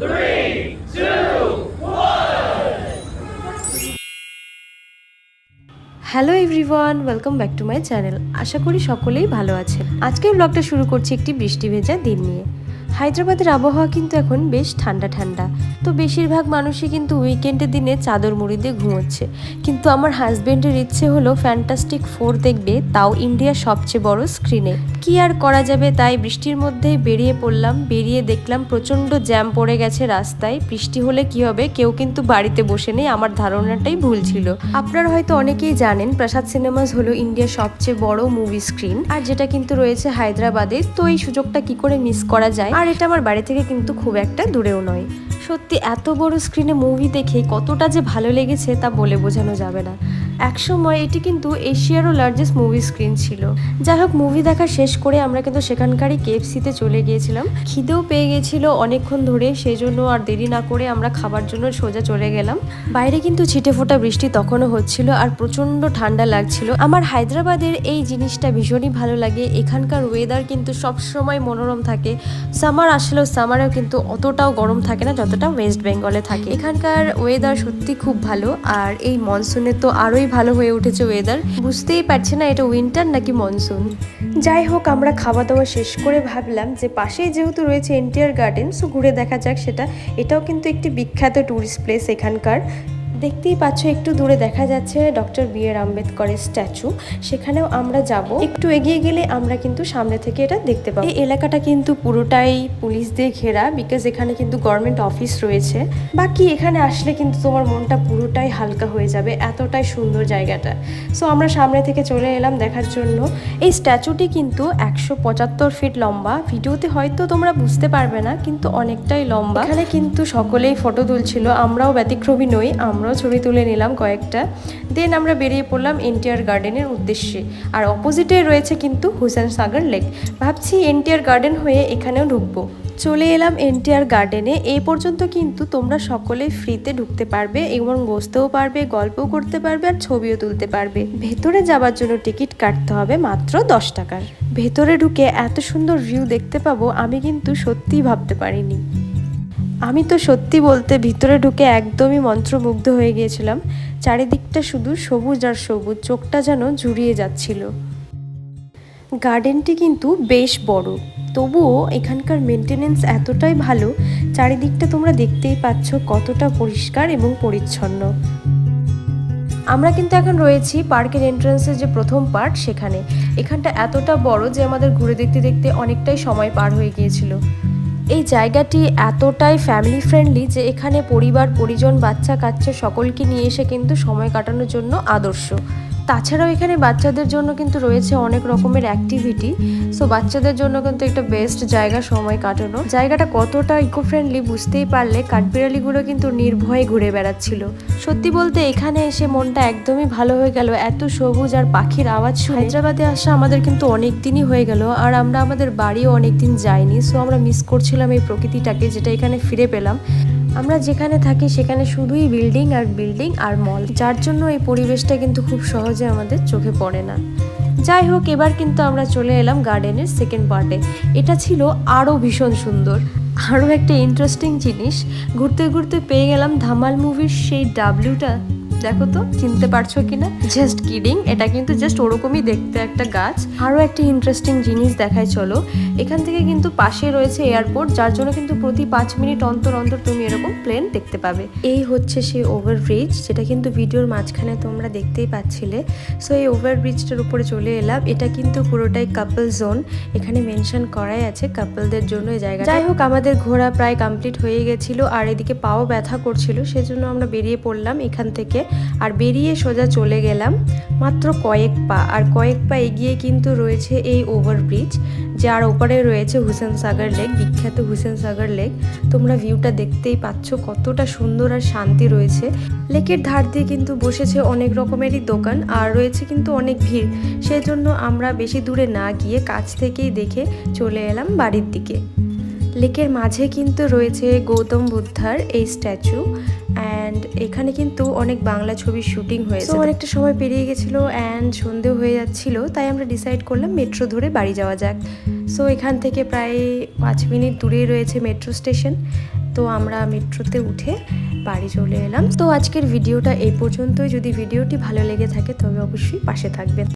Three, two, one. Hello everyone, welcome back to my channel. আশা করি সকলেই ভালো আছেন। আজকের ব্লগটা শুরু করছি একটি বৃষ্টি ভেজা দিন নিয়ে। হায়দ্রাবাদের আবহাওয়া কিন্তু এখন বেশ ঠান্ডা ঠান্ডা। তো বেশিরভাগ মানুষই কিন্তু উইকেন্ডের দিনে চাদর মুড়ি দিয়ে ঘুমোচ্ছে, কিন্তু আমার হাজব্যান্ডের ইচ্ছে হলো ফ্যান্টাস্টিক 4 দেখবে, তাও ইন্ডিয়ার সবচেয়ে বড় স্ক্রিনে। কি আর করা যাবে, তাই বৃষ্টির মধ্যেই বেরিয়ে পড়লাম। বেরিয়ে দেখলাম প্রচণ্ড জ্যাম পড়ে গেছে রাস্তায়। বৃষ্টি হলে কি হবে, কেউ কিন্তু বাড়িতে বসে নেই, আমার ধারণাটাই ভুল ছিল। আপনারা হয়তো অনেকেই জানেন প্রসাদ সিনেমাস হলো ইন্ডিয়ার সবচেয়ে বড় মুভি স্ক্রিন, আর যেটা কিন্তু রয়েছে হায়দ্রাবাদে। তো এই সুযোগটা কি করে মিস করা যায়, আর এটা আমার বাড়ি থেকে কিন্তু খুব একটা দূরেও নয়। সত্যি এত বড় স্ক্রিনে মুভি দেখে কতটা যে ভালো লেগেছে তা বলে বোঝানো যাবে না। একসময় এটি কিন্তু এশিয়ারও লার্জেস্ট মুভি স্ক্রিন ছিল। যাই হোক, মুভি দেখা শেষ করে আমরা কিন্তু সেখানকারই কেএফসিতে চলে গিয়েছিলাম। খিদেও পেয়ে গেছিল অনেকক্ষণ ধরে, সেই জন্য আর দেরি না করে আমরা খাবার জন্য সোজা চলে গেলাম। বাইরে কিন্তু ছিটে ফোটা বৃষ্টি তখনও হচ্ছিল, আর প্রচণ্ড ঠান্ডা লাগছিল। আমার হায়দ্রাবাদের এই জিনিসটা ভীষণই ভালো লাগে। এখানকার ওয়েদার কিন্তু সবসময় মনোরম থাকে। সামার আসলেও সামারেও কিন্তু অতটাও গরম থাকে না যতটা ওয়েস্ট বেঙ্গলে থাকে। এখানকার ওয়েদার সত্যি খুব ভালো, আর এই মনসুনে তো আরোই ভালো হয়ে উঠেছে ওয়েদার। বুঝতেই পারছি না এটা উইন্টার নাকি মনসুন। যাই হোক, আমরা খাওয়া দাওয়া শেষ করে ভাবলাম যে পাশেই যেহেতু রয়েছে এনটিআর গার্ডেন, সো ঘুরে দেখা যাক সেটা। এটাও কিন্তু একটি বিখ্যাত ট্যুরিস্ট প্লেস এখানকার। দেখতেই পাচ্ছ একটু দূরে দেখা যাচ্ছে ডক্টর বি.আর. আম্বেদকরের স্ট্যাচু। সেখানেও আমরা যাব। একটু এগিয়ে গেলে আমরা কিন্তু সামনে থেকে এটা দেখতে পাবো। এই এলাকাটা কিন্তু পুরোটাই পুলিশ দিয়ে ঘেরা, বিকজ এখানে কিন্তু গভর্নমেন্ট অফিস রয়েছে। বাকি এখানে আসলে কিন্তু তোমার মনটা পুরোটাই হালকা হয়ে যাবে, এতটাই সুন্দর জায়গাটা। সো আমরা সামনে থেকে চলে এলাম দেখার জন্য। এই স্ট্যাচুটি কিন্তু 175 ফিট লম্বা। ভিডিওতে হয়তো তোমরা বুঝতে পারবে না, কিন্তু অনেকটাই লম্বা। এখানে কিন্তু সকলেই ফটো তুলছিল, আমরাও ব্যতিক্রমী নই, আমরাও ছবি তুলে নিলাম কয়েকটা। দেন আমরা বেরিয়ে পড়লাম এনটিআর গার্ডেনের উদ্দেশ্যে। আর অপোজিটে রয়েছে কিন্তু হুসেন সাগর লেক। ভাবছি এনটিআর গার্ডেন হয়ে এখানেও ঢুকবো। চলে এলাম এনটিআর গার্ডেনে। এই পর্যন্ত কিন্তু তোমরা সকলেই ফ্রিতে ঢুকতে পারবে এবং বসতেও পারবে, গল্পও করতে পারবে, আর ছবিও তুলতে পারবে। ভেতরে যাওয়ার জন্য টিকিট কাটতে হবে মাত্র 10 টাকার। ভেতরে ঢুকে এত সুন্দর ভিউ দেখতে পাবো আমি কিন্তু সত্যিই ভাবতে পারিনি। আমি তো সত্যি বলতে ভিতরে ঢুকে একদমই মন্ত্রমুগ্ধ হয়ে গিয়েছিলাম। চারিদিকটা শুধু সবুজ আর সবুজ, চোখটা যেন জুড়িয়ে যাচ্ছিল। গার্ডেনটি কিন্তু বেশ বড়, তবুও এখানকার মেনটেনেন্স এতটাই ভালো। চারিদিকটা তোমরা দেখতেই পাচ্ছ কতটা পরিষ্কার এবং পরিচ্ছন্ন। আমরা কিন্তু এখন রয়েছি পার্কের এন্ট্রান্সের যে প্রথম পার্ট সেখানে। এখানটা এতটা বড় যে আমাদের ঘুরে দেখতে দেখতে অনেকটাই সময় পার হয়ে গিয়েছিল। এই জায়গাটি এতটাই ফ্যামিলি ফ্রেন্ডলি যে এখানে পরিবার পরিজন বাচ্চা কাচ্চা সকলকে নিয়ে এসে কিন্তু সময় কাটানোর জন্য আদর্শ। তাছাড়াও এখানে বাচ্চাদের জন্য কিন্তু রয়েছে অনেক রকমের অ্যাক্টিভিটি। সো বাচ্চাদের জন্য কিন্তু একটা বেস্ট জায়গা সময় কাটানো। জায়গাটা কতটা ইকো ফ্রেন্ডলি বুঝতেই পারলে কাঠবিড়ালিগুলো কিন্তু নির্ভয়ে ঘুরে বেড়াচ্ছিল। সত্যি বলতে এখানে এসে মনটা একদমই ভালো হয়ে গেল। এত সবুজ আর পাখির আওয়াজ শুনে। হায়দ্রাবাদে আসা আমাদের কিন্তু অনেক দিনই হয়ে গেল, আর আমরা আমাদের বাড়িও অনেক দিন যাইনি। সো আমরা মিস করছিলাম এই প্রকৃতিটাকে, যেটা এখানে ফিরে পেলাম। আমরা যেখানে থাকি সেখানে শুধুই বিল্ডিং আর বিল্ডিং আর মল, যার জন্য এই পরিবেশটা কিন্তু খুব সহজে আমাদের চোখে পড়ে না। যাই হোক, এবার কিন্তু আমরা চলে এলাম গার্ডেনের সেকেন্ড পার্টে। এটা ছিল আরও ভীষণ সুন্দর। আরও একটা ইন্টারেস্টিং জিনিস, ঘুরতে ঘুরতে পেয়ে গেলাম ধামাল মুভির সেই ডাবলুটা। দেখো তো চিনতে পারছো কিনা? জাস্ট কিডিং, এটা কিন্তু জাস্ট ওরকমই দেখতে একটা গাছ। আরও একটা ইন্টারেস্টিং জিনিস দেখায় চলো। এখান থেকে কিন্তু পাশে রয়েছে এয়ারপোর্ট, যার জন্য কিন্তু প্রতি 5 মিনিট অন্তর অন্তর তুমি এরকম প্লেন দেখতে পাবে। এই হচ্ছে সেই ওভারব্রিজ, যেটা কিন্তু ভিডিওর মাঝখানে তোমরা দেখতেই পাচ্ছিলে। সো এই ওভারব্রিজটার উপরে চলে এলাম। এটা কিন্তু পুরোটাই কাপল জোন, এখানে মেনশন করাই আছে কাপলদের জন্য এই জায়গা। যাই হোক, আমাদের ঘোরা প্রায় কমপ্লিট হয়ে গেছিল, আর এদিকে পাও ব্যথা করছিল, সেজন্য আমরা বেরিয়ে পড়লাম এখান থেকে। আর বেরিয়ে সোজা চলে গেলাম মাত্র কয়েক পা, আর কয়েক পা এগিয়ে কিন্তু রয়েছে এই ওভারব্রিজ, যার ওপারে রয়েছে হুসেন সাগর লেক, বিখ্যাত হুসেন সাগর লেক। তোমরা ভিউটা দেখতেই পাচ্ছ কতটা সুন্দর আর শান্তি রয়েছে। লেকের ধার দিয়ে কিন্তু বসেছে অনেক রকমেরই দোকান, আর রয়েছে কিন্তু অনেক ভিড়। সেজন্য আমরা বেশি দূরে না গিয়ে কাছ থেকেই দেখে চলে এলাম বাড়ির দিকে। লেকের মাঝে কিন্তু রয়েছে গৌতম বুদ্ধার এই স্ট্যাচু, অ্যান্ড এখানে কিন্তু অনেক বাংলা ছবির শুটিং হয়েছে। অনেকটা সময় পেরিয়ে গেছিলো অ্যান্ড সন্ধে হয়ে যাচ্ছিল, তাই আমরা ডিসাইড করলাম মেট্রো ধরে বাড়ি যাওয়া যাক। সো এখান থেকে প্রায় 5 মিনিট দূরেই রয়েছে মেট্রো স্টেশন। তো আমরা মেট্রোতে উঠে বাড়ি চলে এলাম। তো আজকের ভিডিওটা এই পর্যন্তই। যদি ভিডিওটি ভালো লেগে থাকে তবে অবশ্যই পাশে থাকবেন।